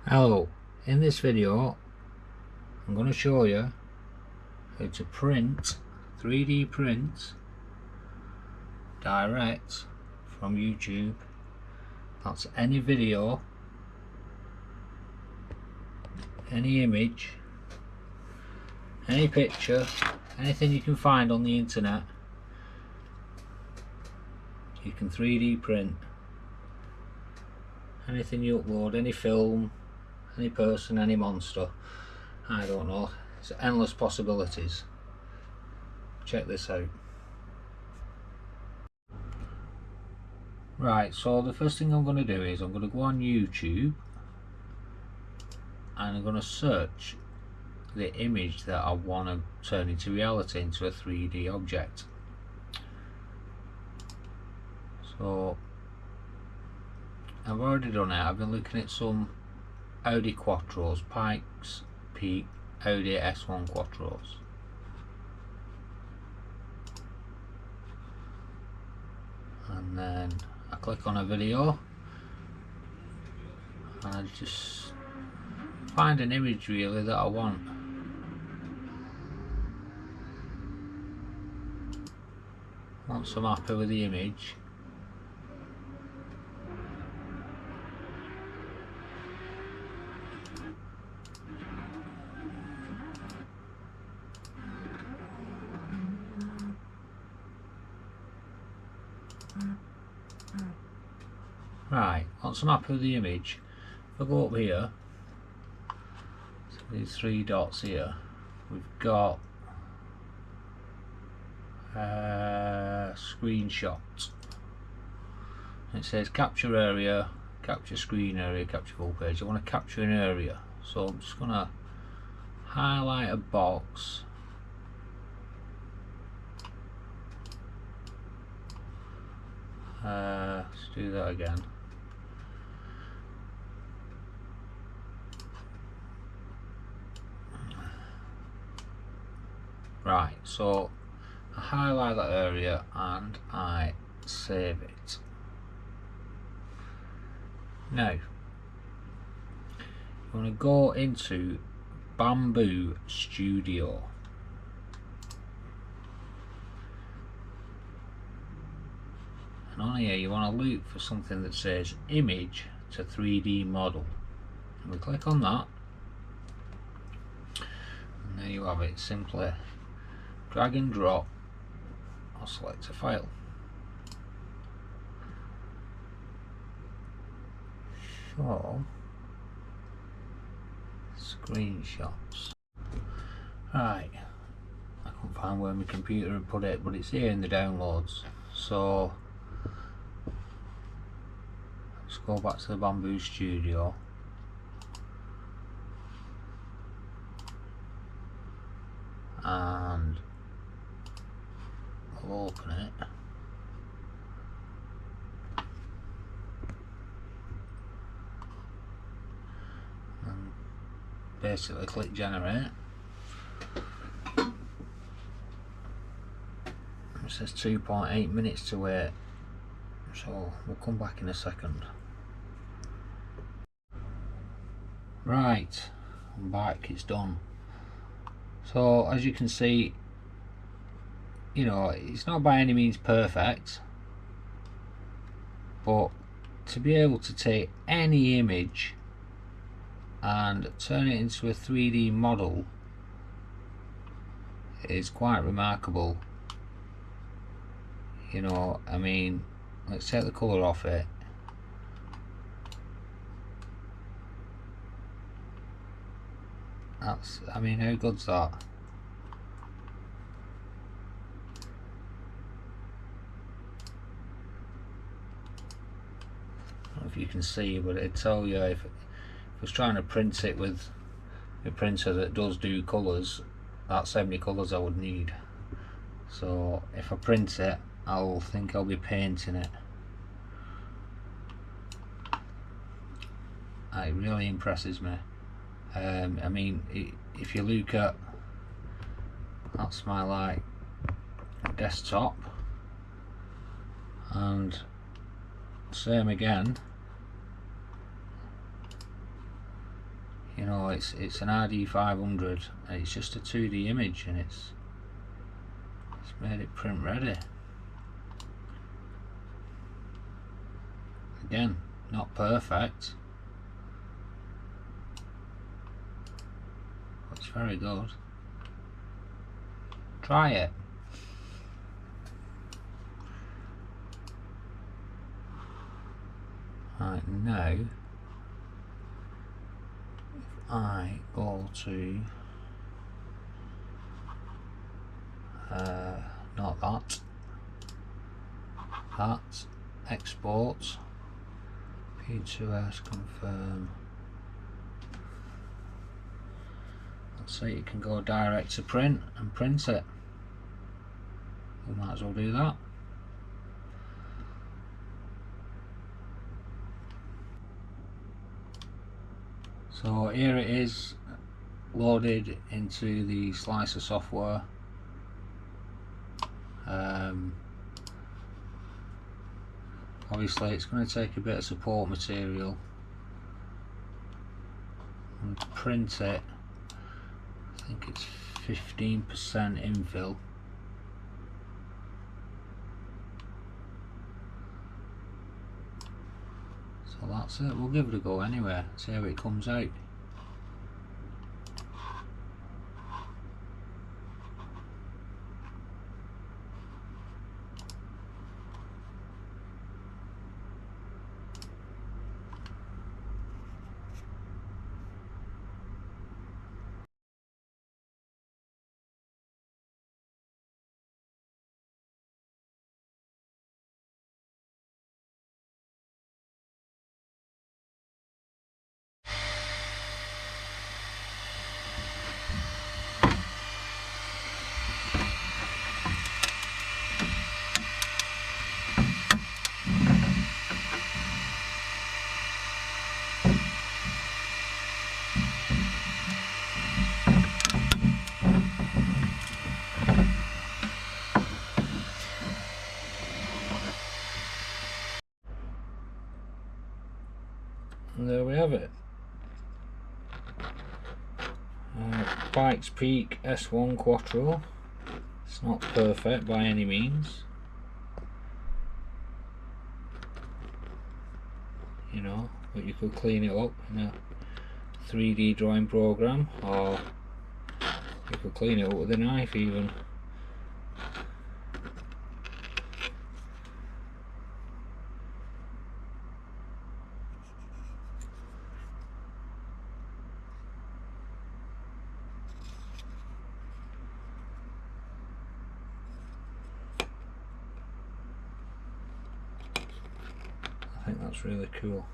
Hello, in this video I'm going to show you how to print, 3D print direct from YouTube. That's any video, any image, any picture, anything you can find on the internet. You can 3D print anything you upload, any film, any person, any monster, I don't know. It's endless possibilities. Check this out. Right, so the first thing I'm going to do is I'm going to go on YouTube and I'm going to search the image that I want to turn into reality, into a 3D object. So I've already done it. I've been looking at some Audi Quattros, Pikes Peak Audi S1 Quattros. And then I click on a video and I just find an image really that I want. Once I'm happy with the image, once I'm happy with the image, if I go up here, so these three dots here, we've got screenshot. It says capture area, capture screen area, capture full page. I want to capture an area, so I'm just going to highlight a box. Let's do that again. Right, so I highlight that area and I save it. Now you want to go into Bambu Studio. And on here you want to look for something that says image to 3D model. And we click on that, and there you have it. Simply drag and drop or select a file. Show screenshots. Right, I couldn't find where my computer had put it, but it's here in the downloads. So let's go back to the Bambu Studio. And I'll open it. And basically click generate. It says 2.8 minutes to wait, so we'll come back in a second. Right, I'm back, it's done. So as you can see, you know, it's not by any means perfect, but to be able to take any image and turn it into a 3D model is quite remarkable. You know, I mean, let's take the colour off it. That's, I mean, how good's that? I don't know if you can see, but it'd tell you if I was trying to print it with a printer that does do colours, that's how many colours I would need. So if I print it, I'll think I'll be painting it. It really impresses me. I mean, if you look at, that's my like desktop, and same again, you know, it's an RD500 and it's just a 2D image, and it's made it print ready. Again, not perfect, but it's very good. Try it. Right, now if I go to not that, export, P2S, confirm. Let's say you can go direct to print and print it. We might as well do that. So here it is, loaded into the slicer software. Obviously it's going to take a bit of support material and print it. I think it's 15% infill. So that's it. We'll give it a go anyway, see how it comes out. And there we have it. Pikes Peak S1 Quattro. It's not perfect by any means, you know, but you could clean it up in a 3D drawing program, or you could clean it up with a knife even. I think that's really cool.